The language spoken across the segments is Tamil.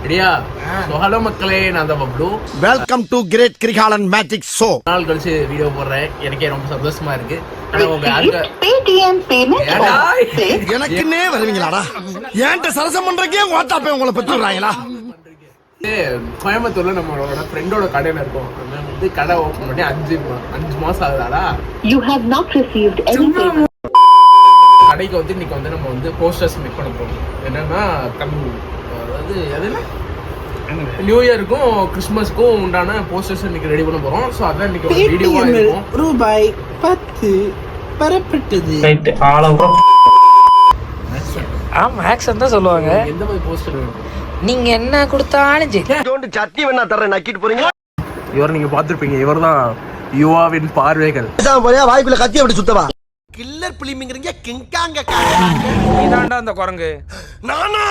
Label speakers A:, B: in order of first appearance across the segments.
A: ரெடியா? சோ ஹலோ மக்களே, நான் தான் Bablu.
B: Welcome to great Kirikalan magic show.
A: நாள் கழிச்சு வீடியோ போடுறேன். எனக்கே ரொம்ப சந்தோஷமா இருக்கு. ஆனா உங்க
B: எனக்குன்னே வருவீங்களாடா? ஏன்ட்ட சரசம் பண்றக்கே வாட்ஸ்அப்பே உங்களை பெற்றுறாங்களா?
A: கோயம்புத்தூர்ல நம்மளோட ஃப்ரெண்டோட கடையில இருக்கோம். வந்து கடை ஓபன் பண்ணி 5 மாசம் ஆகுதாடா. கடைக்கு வந்து இன்னைக்கு வந்து நம்ம வந்து போஸ்டர்ஸ் மேக் பண்ண போறோம். என்னன்னா அதாவது நியூ இயருக்கும் கிறிஸ்மஸ்க்கும் உண்டான போஸ்டர்ஸ் இன்னைக்கு ரெடி பண்ண போறோம். ஸோ அதான் இன்னைக்கு ஒரு வீடியோவா இருக்கும்.
C: ரூபாய் 10 பெறப்பட்டது.
D: மேக்ஸன் தான் சொல்லுவாங்க.
A: எந்த மாதிரி போஸ்டர் வேணும்?
D: நீங்க என்ன கொடுத்தாலும் சரி.
B: சட்னி வேணா தரேன், நக்கிட்டு போறீங்க.
A: இவர் நீங்க பாத்திருப்பீங்க. இவர் தான் யுவாவின் பார்வைகள்.
B: வாய்க்குள்ள கத்தி அப்படி சுத்தவா கில்லர் பிலிமிங்கிறீங்க. கிங்காங்க
C: நீதான்டா அந்த குரங்கு.
B: நானா?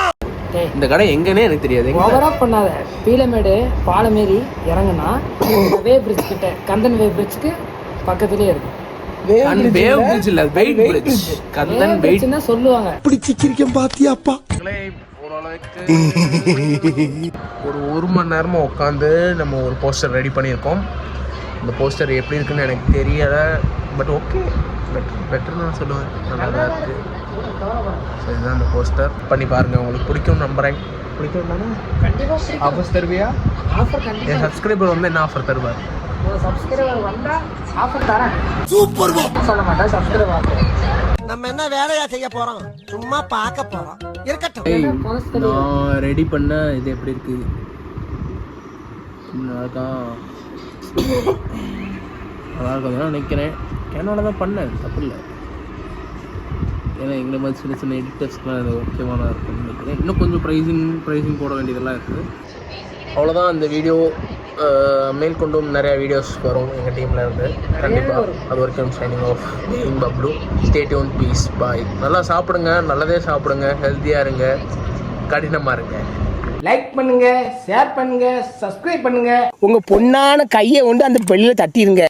A: இந்த கடை எங்கன்னே எனக்கு தெரியாது.
D: ஓவரா பண்ணாத. பீலமேடு பாலமேரி இறங்குனா வே பிரிட்ஜ் கிட்ட, கந்தன் வே பிரிட்ஜ்க்கு பக்கத்துலயே இருக்கு.
A: வேவ் பிரிட்ஜ் இல்ல, வெயிட் பிரிட்ஜ். கந்தன் வெயிட்
D: தான் சொல்லுவாங்க.
B: இப்படி சிக்கிரிக்கம் பாத்தியாப்பா?
A: ஒரு 1 மணி நேரமா உட்காந்து நம்ம ஒரு போஸ்டர் ரெடி பண்ணியிருக்கோம். இந்த போஸ்டர் எப்படி இருக்குன்னு எனக்கு தெரியல. பட் ஓகே, பெட்டர் நான் சொல்லுவேன். நல்லா தான் இருக்கு. ஸோ இதுதான் அந்த போஸ்டர். பண்ணி பாருங்க, உங்களுக்கு பிடிக்கும் நம்புறேன். பிடிக்கும் தானே? ஆஃபர்ஸ் தருவியா? என் சப்ஸ்கிரைபர் வந்து என்ன ஆஃபர் தருவார்?
D: சப்ஸ்கிரைபர் வந்தா ஆஃபர் தரேன்.
B: சூப்பர்
D: சொல்ல மாட்டேன். சப்ஸ்கிரைபர்
B: நம்ம என்ன வேலையா செய்ய போறோம்? சும்மா பார்க்க போறோம். இருக்கட்டும்.
A: நான் ரெடி பண்ண இது எப்படி இருக்கு? நல்லா இருக்கும் நினைக்கிறேன். என்னோட தான் பண்ணேன், தப்பு இல்லை. ஏன்னா எங்களை மாதிரி சின்ன சின்ன எடிட்டர்ஸ்க்குலாம் அது ஓகேவான இருக்குன்னு நினைக்கிறேன். இன்னும் கொஞ்சம் ப்ரைஸிங் போட வேண்டியதெல்லாம் இருக்குது. அவ்வளோதான் இந்த வீடியோ. மேற்கொண்டும் நிறையா வீடியோஸ் வரும் எங்கள் டீமில் இருந்து. கண்டிப்பாக அது வரைக்கும் signing off being Bablu. Stay tuned, peace, bye. நல்லா சாப்பிடுங்க, நல்லதே சாப்பிடுங்க, ஹெல்த்தியாக இருங்க, கடினமாக இருங்க.
C: லைக் பண்ணுங்க, ஷேர் பண்ணுங்க, சப்ஸ்கிரைப் பண்ணுங்க. உங்க பொண்ணான கையை கொண்டு அந்த பெல்லில தட்டிடுங்க.